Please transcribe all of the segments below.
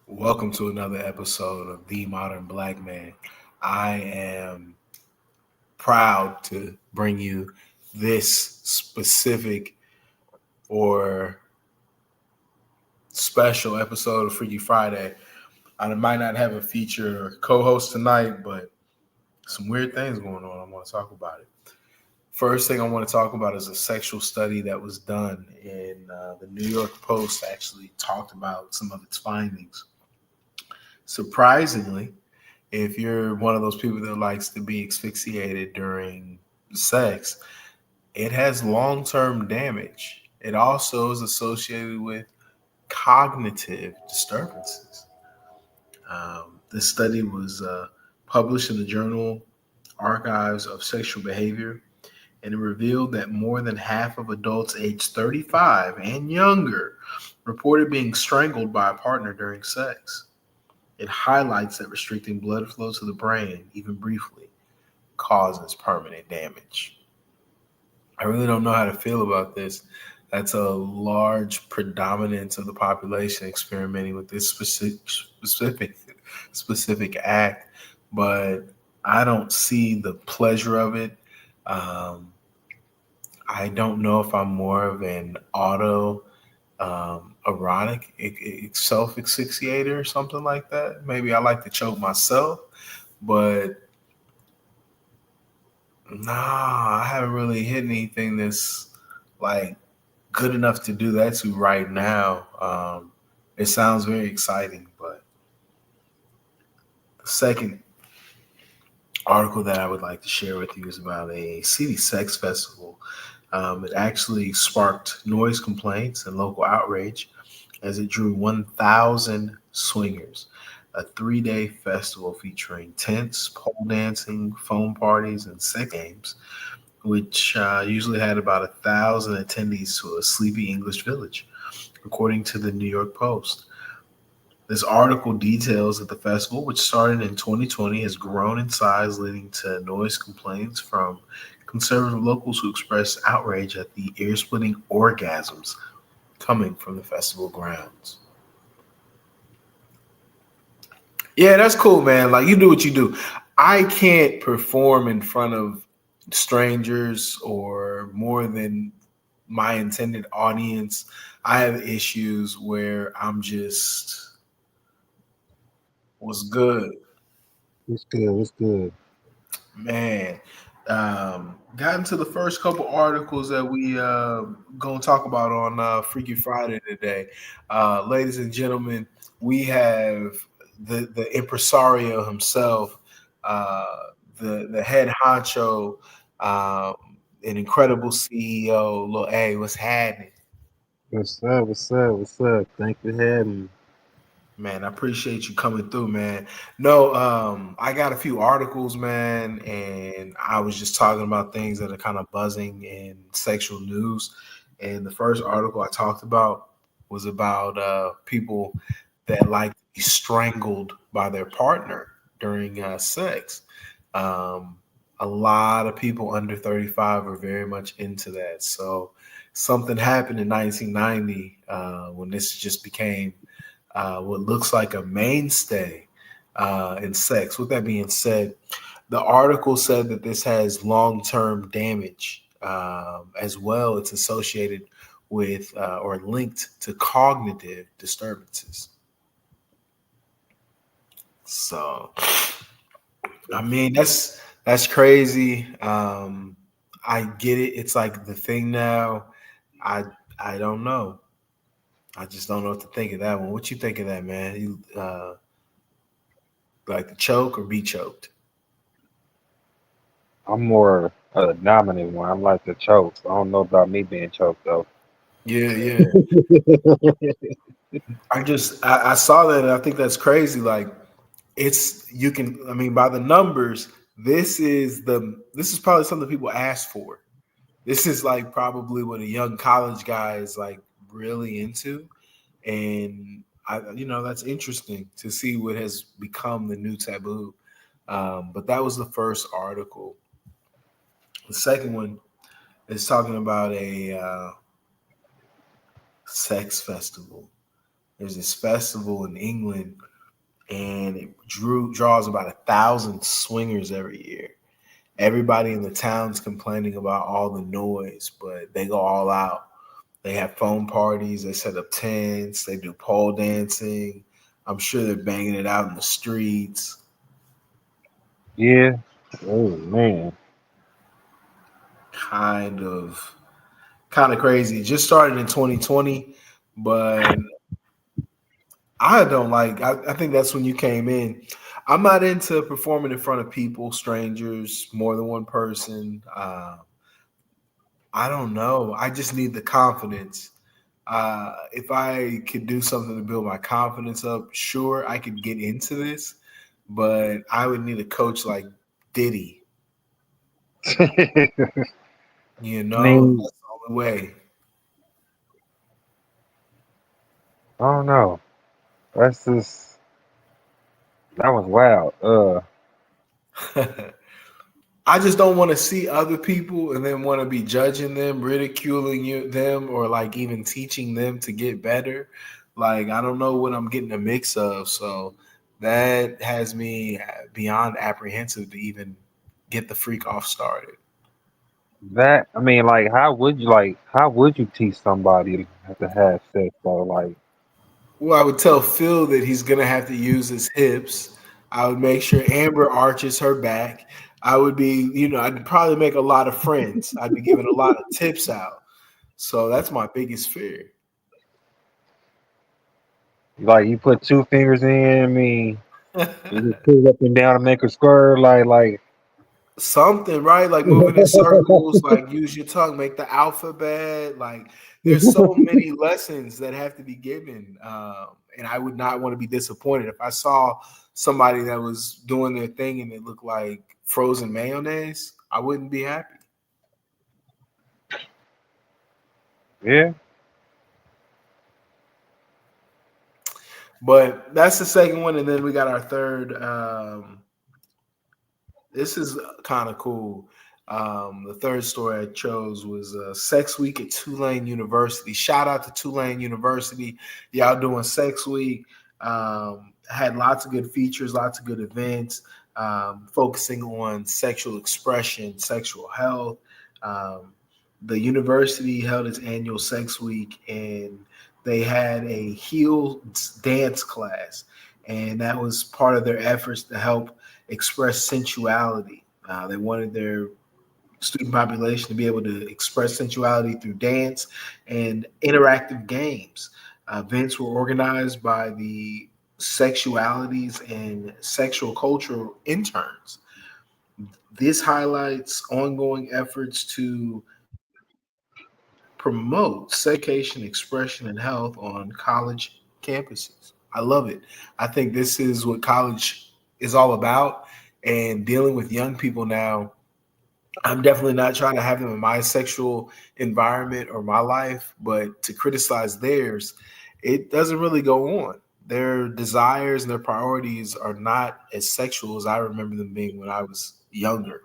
Welcome to another episode of The Modern Black Man. I am proud to bring you this specific or special episode of Freaky Friday. I might not have a feature or co-host tonight, but some weird things going on. I want to talk about it. First thing I want to talk about is a sexual study that was done in the New York Post. Actually, talked about some of its findings. Surprisingly, if you're one of those people that likes to be asphyxiated during sex, it has long term damage. It also is associated with cognitive disturbances. This study was published in the journal Archives of Sexual Behavior, and it revealed that more than half of adults aged 35 and younger reported being strangled by a partner during sex. It highlights that restricting blood flow to the brain, even briefly, causes permanent damage. I really don't know how to feel about this. That's a large predominance of the population experimenting with this specific act, but I don't see the pleasure of it. Um, I don't know if I'm more of an auto erotic self asphyxiator or something like that. Maybe I like to choke myself, but nah, I haven't really hit anything that's like good enough to do that to right now. It sounds very exciting, but the second article that I would like to share with you is about a city sex festival. It actually sparked noise complaints and local outrage as it drew 1,000 swingers, a 3-day festival featuring tents, pole dancing, foam parties, and sex games, which usually had about 1,000 attendees to a sleepy English village, according to the New York Post. This article details that the festival, which started in 2020, has grown in size, leading to noise complaints from conservative locals who expressed outrage at the ear splitting orgasms coming from the festival grounds. Yeah, that's cool, man. Like, you do what you do. I can't perform in front of strangers or more than my intended audience. I have issues where I'm just was good. What's good? What's good? Man, got into the first couple articles that we gonna talk about on Freaky Friday today. Ladies and gentlemen, we have the impresario himself, uh, the head honcho, um, an incredible CEO. Lil A, what's happening? What's up? What's up? What's up? Thanks for having me. Man, I appreciate you coming through, man. No, I got a few articles, man, and I was just talking about things that are kind of buzzing in sexual news. And the first article I talked about was about people that like to be strangled by their partner during sex. Um, a lot of people under 35 are very much into that. So something happened in 1990 when this just became what looks like a mainstay in sex. With that being said, the article said that this has long term damage as well. It's associated with or linked to cognitive disturbances. So, I mean, that's crazy. I get it. It's like the thing now. I I don't know. I just don't know what to think of that one. What you think of that, man? You like to choke or be choked? I'm more a dominant one. I'm like the choke. I don't know about me being choked though. Yeah, yeah. I saw that and I think that's crazy. Like it's you can I mean by the numbers, this is probably something people ask for. This is like probably what a young college guy is like really into. And that's interesting to see what has become the new taboo. But that was the first article. The second one is talking about a sex festival. There's this festival in England, and it draws about 1,000 swingers every year. Everybody in the town's complaining about all the noise, but they go all out. They have phone parties, they set up tents, they do pole dancing. I'm sure they're banging it out in the streets. Yeah. Oh man. Kind of kind of crazy. It just started in 2020, but I don't like I think that's when you came in. I'm not into performing in front of people, strangers, more than one person. I don't know. I just need the confidence. If I could do something to build my confidence up, sure, I could get into this, but I would need a coach like Diddy. I You know, mean, that's the only way. I don't know. That's just that was wild. I just don't want to see other people and then want to be judging them, ridiculing them, or like even teaching them to get better. Like I don't know what I'm getting a mix of, so that has me beyond apprehensive to even get the freak off started. That I mean, how would you teach somebody to have sex though? Like, Well, I would tell Phil that he's gonna have to use his hips. I would make sure Amber arches her back. I would be, I'd probably make a lot of friends. I'd be giving a lot of tips out. So that's my biggest fear. you put two fingers in. I mean, you just pull up and down and make her squirt. Something, right? Like moving in circles, like use your tongue, make the alphabet. Like there's so many lessons that have to be given. And I would not want to be disappointed if I saw somebody that was doing their thing and it looked like frozen mayonnaise. I wouldn't be happy. Yeah. But that's the second one. And then we got our third. This is kind of cool. The third story I chose was Sex Week at Tulane University. Shout out to Tulane University. Y'all doing Sex Week. Had lots of good features, lots of good events, focusing on sexual expression, sexual health. Um, the university held its annual Sex Week, and they had a heel dance class. And that was part of their efforts to help express sensuality. They wanted their student population to be able to express sensuality through dance and interactive games. Events were organized by the sexualities and sexual culture interns. This highlights ongoing efforts to promote education, expression, and health on college campuses. I love it. I think this is what college is all about. And dealing with young people now, I'm definitely not trying to have them in my sexual environment or my life, but to criticize theirs, it doesn't really go on. Their desires and their priorities are not as sexual as I remember them being when I was younger.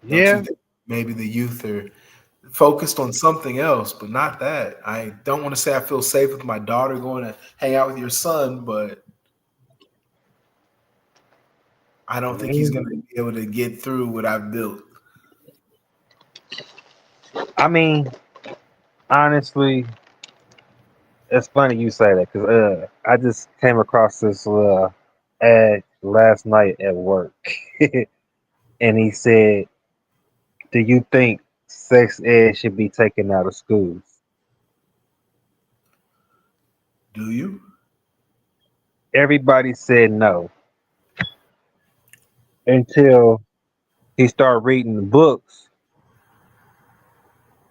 Don't you Yeah. think maybe the youth are focused on something else, but not that? I don't want to say I feel safe with my daughter going to hang out with your son, but I I don't think he's going to mean, be able to get through what I've built. I mean, honestly, it's funny you say that because I just came across this ad last night at work, and he said, "Do you think sex ed should be taken out of schools?" Do you? Everybody said no until he started reading the books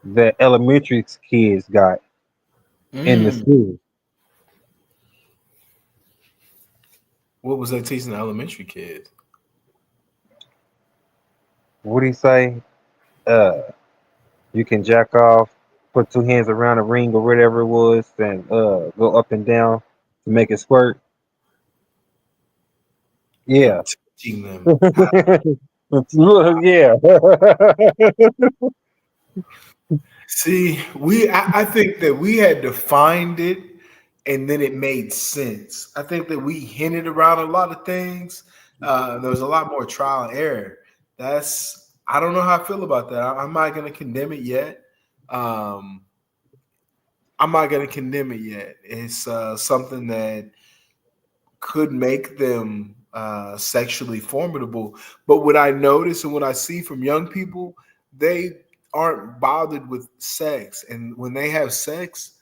that elementary kids got in the Mm. school. What was they teaching the elementary kids? What do he say? Uh, you can jack off, put two hands around a ring or whatever it was, and go up and down to make it squirt. They were Yeah. teaching them. Look, yeah. See, I think that we had defined it and then it made sense. I think that we hinted around a lot of things. There was a lot more trial and error. I don't know how I feel about that. I'm not going to condemn it yet. Um, I'm not going to condemn it yet. It's something that could make them sexually formidable. But what I notice and what I see from young people, they aren't bothered with sex. And when they have sex,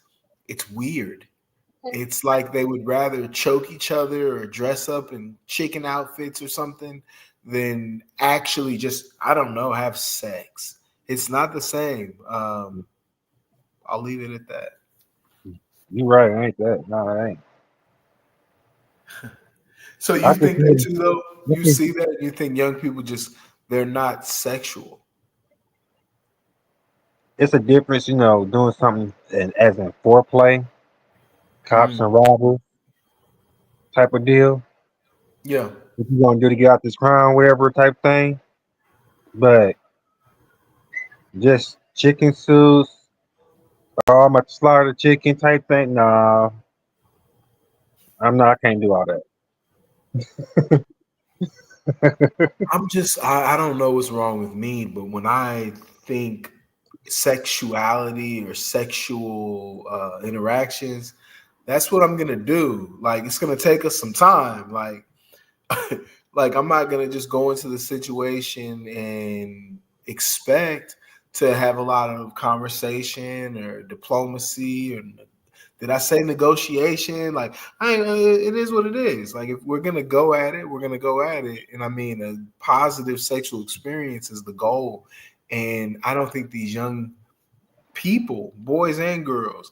it's weird. It's like they would rather choke each other or dress up in chicken outfits or something than actually just, I don't know, have sex. It's not the same. I'll leave it at that. You right, ain't that? No, it ain't. So I you just think that think, too, though? I You think see that? You think young people just they're not sexual? it's a difference, doing something as in foreplay, cops Mm, and robbers type of deal. yeah. What you gonna do to get out this crime, whatever type thing. But just chicken suits, oh, I'm about to slaughter the chicken type thing. Nah, I'm not. I can't do all that. I don't know what's wrong with me, but when I think sexuality or sexual interactions, that's what I'm gonna do. Like it's gonna take us some time. Like I'm not gonna just go into the situation and expect to have a lot of conversation or diplomacy or did I say negotiation? Like it is what it is. Like if we're gonna go at it, we're gonna go at it. And I mean, a positive sexual experience is the goal. And I don't think these young people, boys and girls,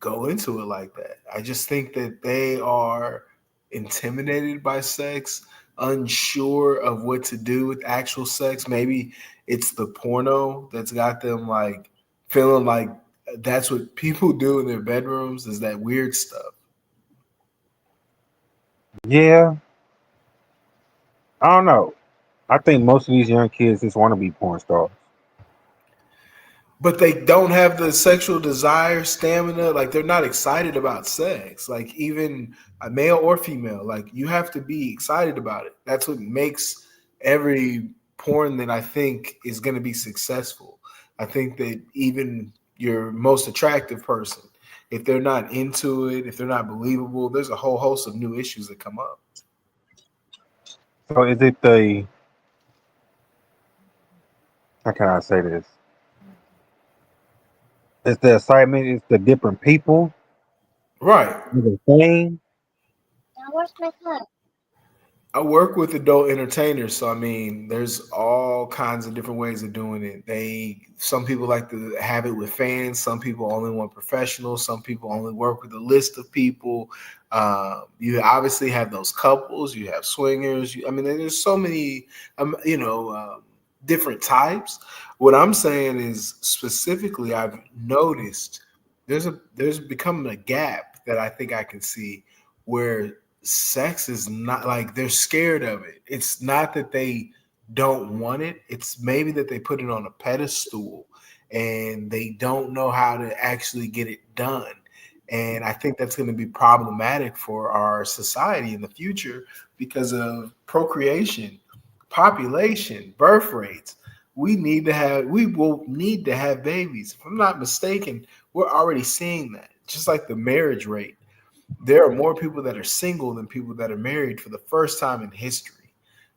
go into it like that. I just think that they are intimidated by sex, unsure of what to do with actual sex. Maybe it's the porno that's got them like feeling like that's what people do in their bedrooms is that weird stuff. Yeah, I don't know. I think most of these young kids just want to be porn stars. But they don't have the sexual desire, stamina. Like they're not excited about sex. Like even a male or female, like you have to be excited about it. That's what makes every porn that I think is going to be successful. I think that even your most attractive person, if they're not into it, if they're not believable, there's a whole host of new issues that come up. So is it the how can I say this? It's the excitement. It's the different people. Right. The thing. I work with adult entertainers, so I mean, there's all kinds of different ways of doing it. Some people like to have it with fans. Some people only want professionals. Some people only work with a list of people. You obviously have those couples. You have swingers. I mean, there's so many, different types. What I'm saying is specifically, I've noticed there's become a gap that I think I can see where sex is not like they're scared of it. It's not that they don't want it. It's maybe that they put it on a pedestal and they don't know how to actually get it done. And I think that's going to be problematic for our society in the future because of procreation, population, birth rates. We will need to have babies. If I'm not mistaken, we're already seeing that. Just like the marriage rate, there are more people that are single than people that are married for the first time in history.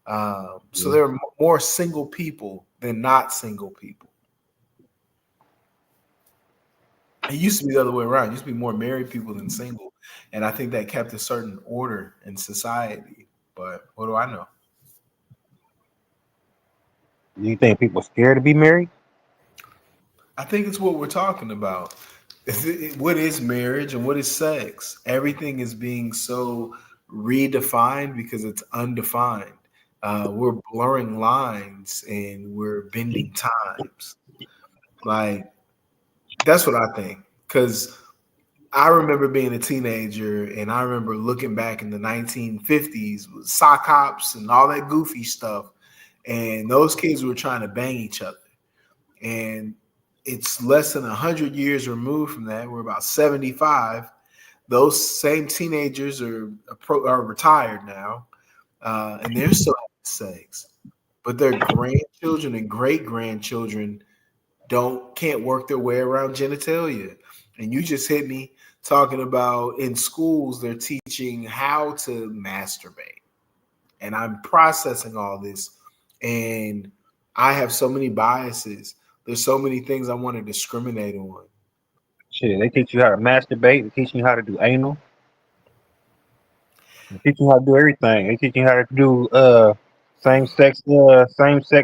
So there are more single people than not single people. It used to be the other way around. It used to be more married people than single. And I think that kept a certain order in society. But what do I know? Do you think people scared to be married? I think it's what we're talking about. What is marriage and what is sex? Everything is being so redefined because it's undefined. We're blurring lines and we're bending times. Like that's what I think. Because I remember being a teenager and I remember looking back in the 1950s with sock hops and all that goofy stuff. And those kids were trying to bang each other. And it's less than 100 years removed from that. We're about 75. Those same teenagers are retired now, and they're still having sex, but their grandchildren and great grandchildren can't work their way around genitalia. And you just hit me talking about in schools they're teaching how to masturbate, and I'm processing all this, and I have so many biases. There's so many things I want to discriminate on. Shit, they teach you how to masturbate. They teach you how to do anal. They teach you how to do everything. They teach you how to do same sex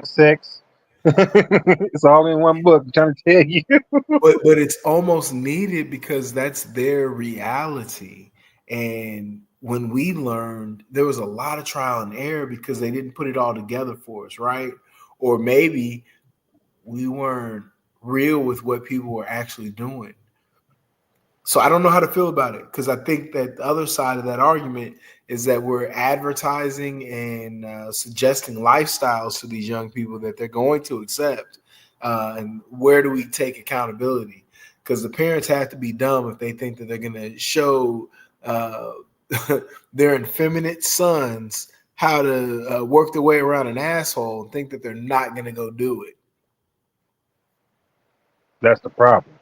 sex. It's all in one book. I'm trying to tell you. But it's almost needed because that's their reality. And when we learned, there was a lot of trial and error because they didn't put it all together for us, right? Or maybe we weren't real with what people were actually doing. So I don't know how to feel about it because I think that the other side of that argument is that we're advertising and suggesting lifestyles to these young people that they're going to accept. And where do we take accountability? Because the parents have to be dumb if they think that they're going to show uh, their effeminate sons how to work their way around an asshole and think that they're not going to go do it. That's the problem.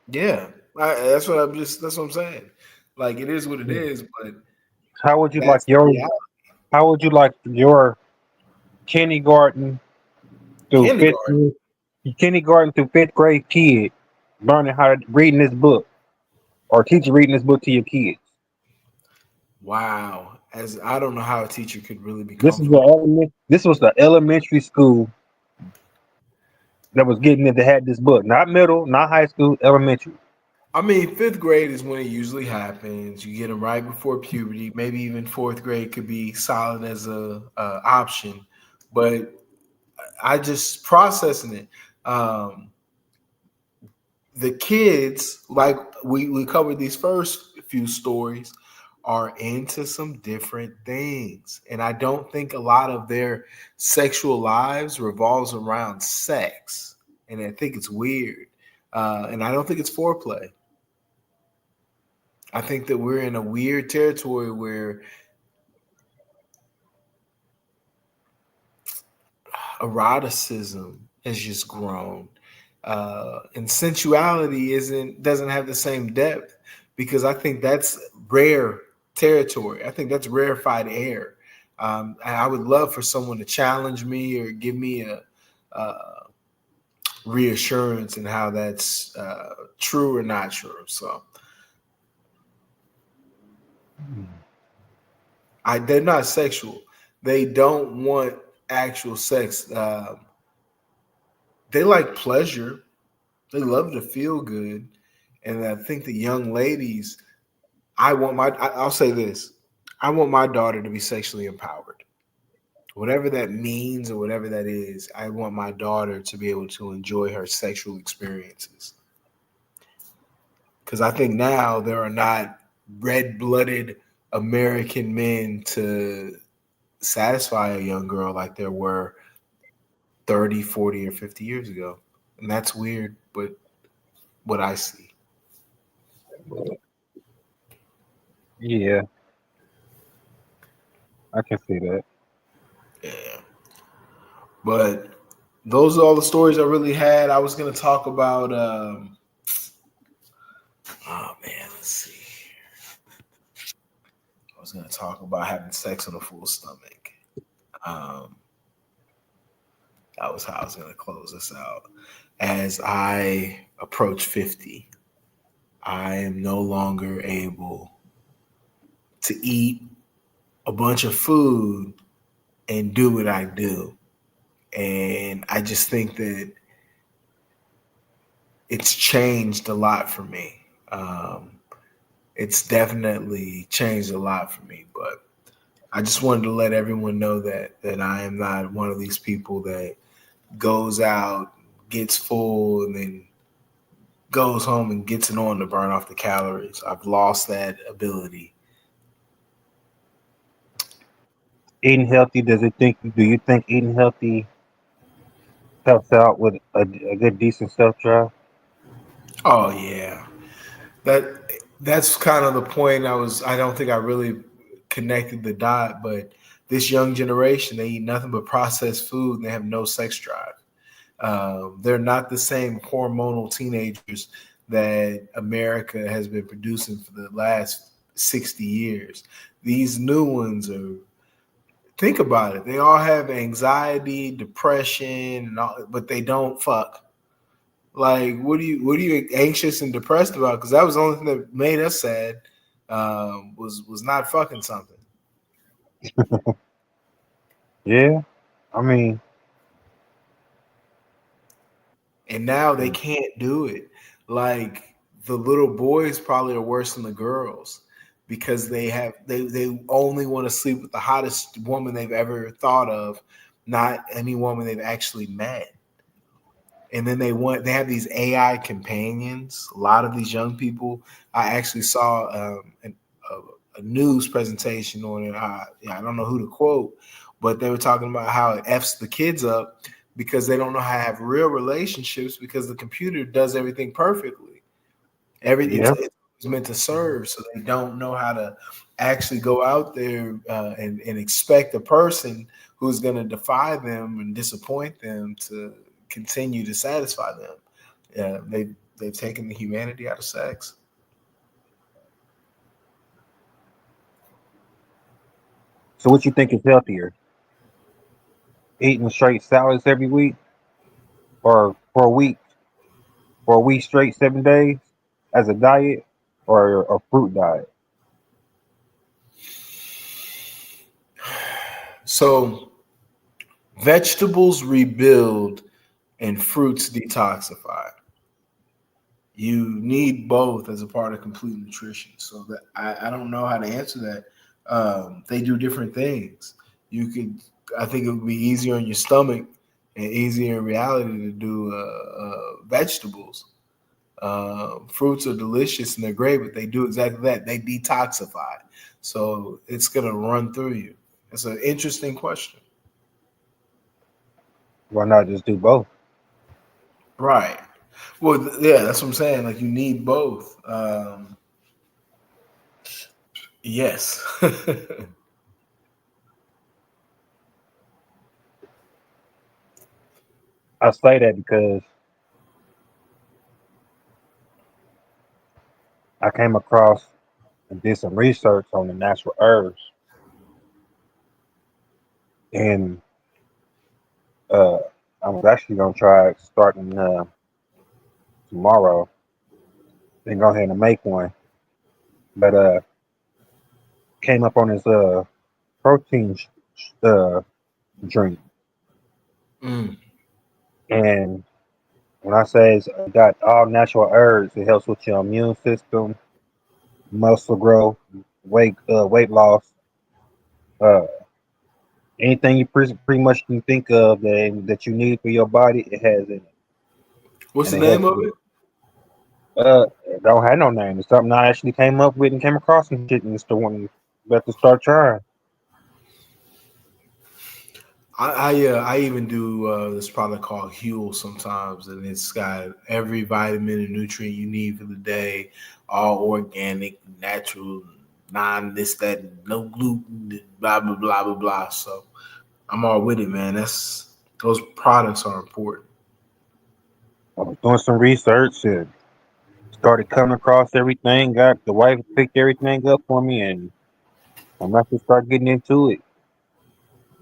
Yeah, that's what I'm saying. Like it is what it is, but How would you like that's the your reality. How would you like your kindergarten through fifth Kindergarten. grade, kindergarten through fifth grade kid learning how to reading this book, or teach you reading this book to your kids? Wow. As I don't know how a teacher could really be This is comfortable. This was the elementary school that was getting it that had this book, not middle, not high school, elementary. I mean, fifth grade is when it usually happens. You get them right before puberty. Maybe even fourth grade could be solid as a option, but I just processing it. Um, the kids, like we covered these first few stories, are into some different things. And I don't think a lot of their sexual lives revolves around sex. And I think it's weird. And I don't think it's foreplay. I think that we're in a weird territory where eroticism has just grown, and sensuality isn't doesn't have the same depth because I think that's rare territory. I think that's rarefied air. And I would love for someone to challenge me or give me a reassurance in how that's true or not true. So they're not sexual. They don't want actual sex. They like pleasure. They love to feel good. And I think the young ladies, I'll say this. I want my daughter to be sexually empowered. Whatever that means or whatever that is, I want my daughter to be able to enjoy her sexual experiences. Because I think now there are not red blooded American men to satisfy a young girl like there were 30, 40, or 50 years ago. And that's weird, but what I see. Yeah, I can see that. Yeah. But those are all the stories I really had. I was going to talk about, oh man, let's see. I was going to talk about having sex on a full stomach. Um, that was how I was going to close this out. As I approach 50, I am no longer able to eat a bunch of food and do what I do. And I just think that it's changed a lot for me. It's definitely changed a lot for me, but I just wanted to let everyone know that I am not one of these people that goes out, gets full, and then goes home and gets it on to burn off the calories. I've lost that ability. Eating healthy, do you think eating healthy helps out with a good decent self drive? Oh yeah, that that's kind of the point. I don't think I really connected the dot, but this young generation, they eat nothing but processed food and they have no sex drive. They're not the same hormonal teenagers that America has been producing for the last 60 years. These new ones are, think about it, they all have anxiety, depression, and all, but they don't fuck. Like, what are you anxious and depressed about? Because that was the only thing that made us sad. Was not fucking something. Yeah, I mean, And now they mm, can't do it. Like the little boys probably are worse than the girls because they only want to sleep with the hottest woman they've ever thought of, not any woman they've actually met. And then they have these AI companions. A lot of these young people, I actually saw a news presentation on it. I don't know who to quote, but they were talking about how it f's the kids up because they don't know how to have real relationships because the computer does everything perfectly. yeah. It's meant to serve, so they don't know how to actually go out there and expect a person who's going to defy them and disappoint them to continue to satisfy them. They've taken the humanity out of sex. So what you think is healthier? Eating straight salads every week, or for a week straight, 7 days as a diet, or a fruit diet? So vegetables rebuild and fruits detoxify. You need both as a part of complete nutrition. So that I don't know how to answer that. They do different things. You could, I think it would be easier on your stomach and easier in reality to do vegetables. Fruits are delicious and they're great, but they do exactly that. They detoxify. So it's gonna run through you. It's an interesting question. Why not just do both? Right. Well, yeah, that's what I'm saying. Like you need both. Yes. I say that because I came across and did some research on the natural herbs, and uh, I was actually gonna try starting tomorrow and go ahead and make one. But came up on this protein drink, Mm. and when I say it's got all natural herbs, it helps with your immune system, muscle growth, weight loss, uh, anything you pretty much can think of that you need for your body, it has in it, What's and the it name helps of with. it? It don't have no name. It's something I actually came up with and came across and shit, and it's the one about to start trying. I even do this product called Huel sometimes, and it's got every vitamin and nutrient you need for the day, all organic, natural, non this that, no gluten, blah blah blah blah blah. So I'm all with it, man. That's those products are important. I was doing some research and started coming across everything. Got the wife picked everything up for me, and I'm about to start getting into it.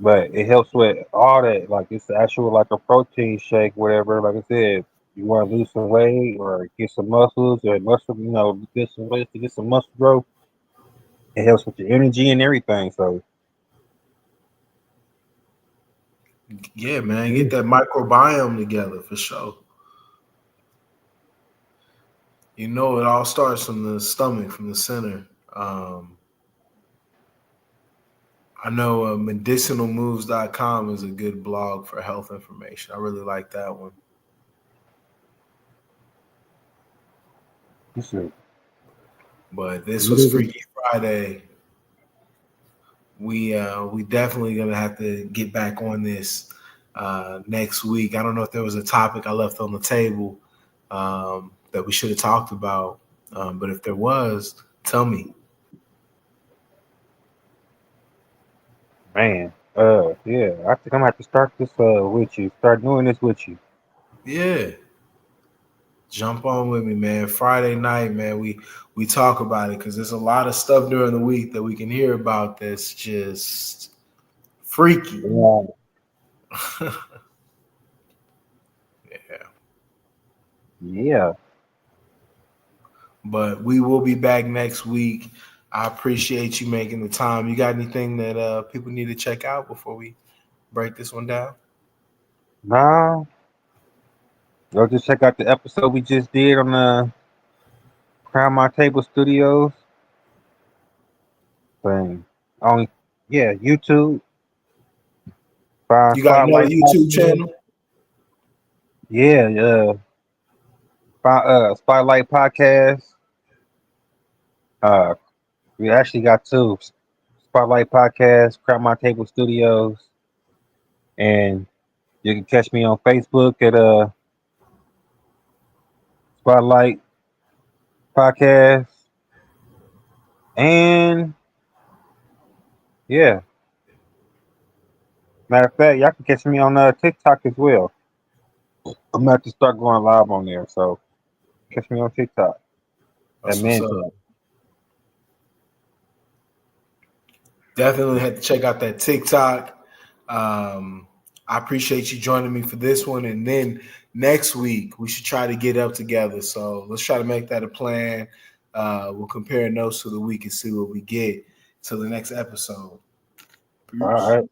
But it helps with all that. Like it's actual like a protein shake, whatever. Like I said, you want to lose some weight or get some muscles or muscle, get some weight to get some muscle growth. It helps with your energy and everything. So Yeah, man, yeah, get that microbiome together for sure. You know, it all starts from the stomach, from the center. I know medicinalmoves.com is a good blog for health information. I really like that one. it's a, But this was literally, Freaky Friday. We definitely gonna have to get back on this next week. I don't know if there was a topic I left on the table that we should have talked about. But if there was, tell me. Man, yeah, I think I'm gonna have to start this with you. Start doing this with you. Yeah, jump on with me, man. Friday night, man. We talk about it because there's a lot of stuff during the week that we can hear about that's just freaky. Yeah. Yeah. Yeah. But we will be back next week. I appreciate you making the time. You got anything that people need to check out before we break this one down? Nah, go just check out the episode we just did on the Crown My Table Studios thing. On yeah, YouTube, find You got another Spotlight YouTube Podcast. channel? Yeah, find Spotlight Podcast. Uh, we actually got two. Spotlight Podcast, Crown My Table Studios, and you can catch me on Facebook at Spotlight Podcast. And yeah, matter of fact, y'all can catch me on TikTok as well. I'm gonna have to start going live on there, so catch me on TikTok at That's what's Man up. Cave. Definitely had to check out that TikTok. I appreciate you joining me for this one. And then next week, we should try to get up together. So let's try to make that a plan. We'll compare notes for the week and see what we get till the next episode. All Peace. right.